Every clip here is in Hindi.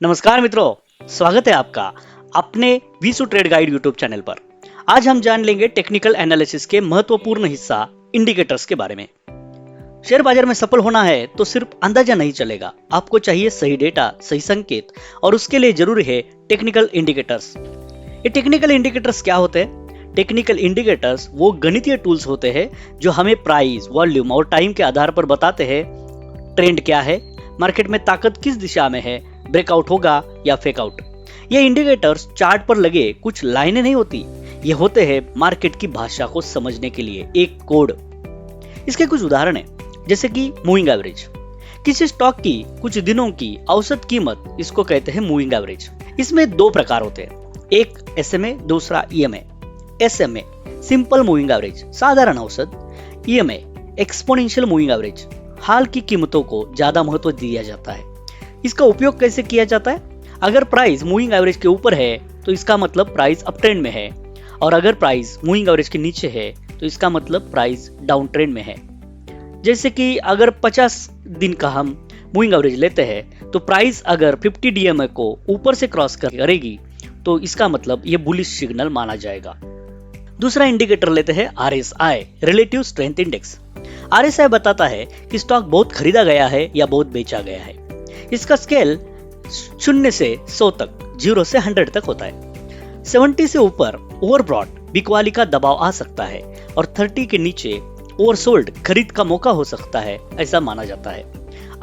नमस्कार मित्रों, स्वागत है आपका अपने वीसु ट्रेड गाइड यूट्यूब चैनल पर। आज हम जान लेंगे टेक्निकल एनालिसिस के महत्वपूर्ण हिस्सा इंडिकेटर्स के बारे में। शेयर बाजार में सफल होना है तो सिर्फ अंदाजा नहीं चलेगा, आपको चाहिए सही डेटा, सही संकेत और उसके लिए जरूरी है टेक्निकल इंडिकेटर्स। ये टेक्निकल इंडिकेटर्स क्या होते हैं? टेक्निकल इंडिकेटर्स वो गणितीय टूल्स होते हैं जो हमें प्राइस, वॉल्यूम और टाइम के आधार पर बताते हैं ट्रेंड क्या है, मार्केट में ताकत किस दिशा में है, ब्रेकआउट होगा या फेक आउट। ये इंडिकेटर्स चार्ट पर लगे कुछ लाइनें नहीं होती, ये होते हैं मार्केट की भाषा को समझने के लिए एक कोड। इसके कुछ उदाहरण हैं, जैसे कि मूविंग एवरेज। किसी स्टॉक की कुछ दिनों की औसत कीमत, इसको कहते हैं मूविंग एवरेज। इसमें दो प्रकार होते हैं, एक SMA, दूसरा EMA। SMA simple moving average, साधारण औसत। EMA एक्सपोनेंशियल मूविंग एवरेज, हाल की कीमतों को ज्यादा महत्व दिया जाता है। इसका उपयोग कैसे किया जाता है? अगर प्राइस मूविंग एवरेज के ऊपर है तो इसका मतलब प्राइस अप ट्रेंड में है, और अगर प्राइस मूविंग एवरेज के नीचे है तो इसका मतलब प्राइस डाउन ट्रेंड में है। जैसे कि अगर 50 दिन का हम मूविंग एवरेज लेते हैं तो प्राइस अगर 50 DMA को ऊपर से क्रॉस करेगी तो इसका मतलब ये बुलिश सिग्नल माना जाएगा। दूसरा इंडिकेटर लेते हैं RSI, relative strength index. RSI बताता है कि स्टॉक बहुत खरीदा गया है या बहुत बेचा गया है। इसका स्केल 0 से 100 तक, 0 से 100 तक होता है। 70 से ऊपर ओवरब्रॉट, बिकवाली का दबाव आ सकता है, और 30 के नीचे ओवरसोल्ड, खरीद का मौका हो सकता है, ऐसा माना जाता है।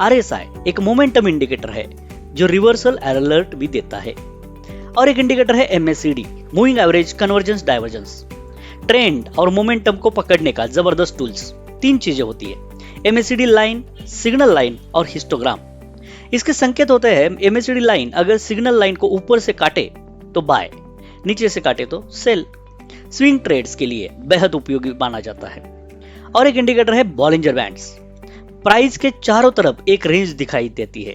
RSI एक मोमेंटम इंडिकेटर है जो रिवर्सल अलर्ट भी देता है। और एक इंडिकेटर है MACD, moving average convergence divergence. Trend और मोमेंटम को पकड़ने का जबरदस्त टूल्स। 3 चीजें होती है, MACD लाइन, सिग्नल लाइन और हिस्टोग्राम। इसके संकेत होते हैं, MACD लाइन अगर सिग्नल लाइन को ऊपर से काटे तो बाय, नीचे से काटे तो सेल। स्विंग ट्रेड्स के लिए बेहद उपयोगी माना जाता है। और एक इंडिकेटर है बॉलिंजर बैंड्स। प्राइस के चारों तरफ एक रेंज दिखाई देती है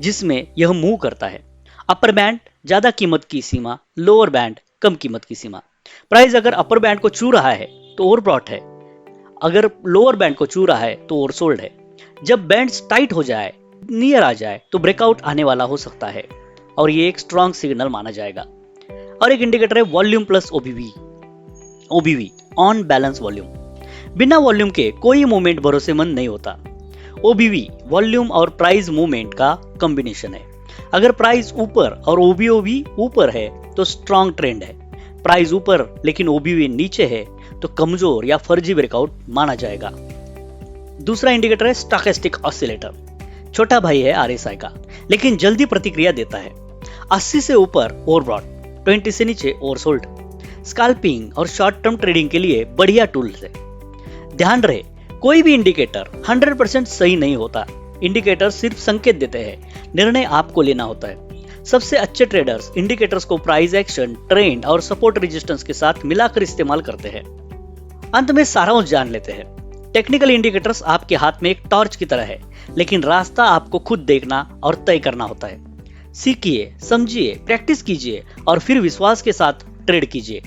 जिसमें यह मूव करता है। अपर बैंड ज्यादा कीमत की सीमा, लोअर बैंड कम कीमत की सीमा। प्राइस अगर अपर बैंड को छू रहा है तो ओवरब्रॉट है, अगर लोअर बैंड को छू रहा है तो ओवरसोल्ड है। जब बैंड्स टाइट हो जाए, नियर आ जाए तो ब्रेकआउट आने वाला हो सकता है और ये एक स्ट्रॉन्ग सिग्नल माना जाएगा। और एक इंडिकेटर है volume plus OBV, on balance volume. बिना वॉल्यूम के कोई मूवमेंट भरोसेमंद नहीं होता। OBV वॉल्यूम और प्राइस मूवमेंट का कॉम्बिनेशन है। अगर प्राइस ऊपर और OBV ऊपर है तो स्ट्रॉन्ग ट्रेंड है, प्राइस ऊपर लेकिन OBV नीचे है तो कमजोर या फर्जी ब्रेकआउट माना जाएगा। दूसरा इंडिकेटर है स्टोकेस्टिक ऑसिलेटर, छोटा भाई है RSI का, लेकिन जल्दी प्रतिक्रिया देता है। 80 से ऊपर ओवरब्रॉट, 20 से नीचे ओवरसोल्ड। स्कैल्पिंग और शॉर्ट टर्म ट्रेडिंग के लिए बढ़िया टूल है। ध्यान रहे, कोई भी इंडिकेटर 100% सही नहीं होता। इंडिकेटर सिर्फ संकेत देते हैं, निर्णय आपको लेना होता है। सबसे अच्छे ट्रेडर्स इंडिकेटर्स को प्राइस एक्शन, ट्रेंड और सपोर्ट रेजिस्टेंस के साथ मिलाकर इस्तेमाल करते हैं। अंत में सारांश जान लेते हैं। टेक्निकल इंडिकेटर्स आपके हाथ में एक टॉर्च की तरह है, लेकिन रास्ता आपको खुद देखना और तय करना होता है। सीखिए, समझिए, प्रैक्टिस कीजिए और फिर विश्वास के साथ ट्रेड कीजिए।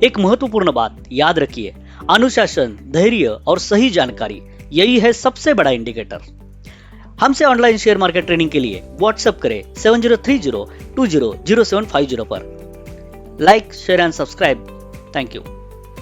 एक महत्वपूर्ण बात याद रखिए, अनुशासन, धैर्य और सही जानकारी, यही है सबसे बड़ा इंडिकेटर। हमसे ऑनलाइन शेयर मार्केट ट्रेनिंग के लिए व्हाट्सएप करें 7030200750 पर। Like, share and subscribe. Thank you.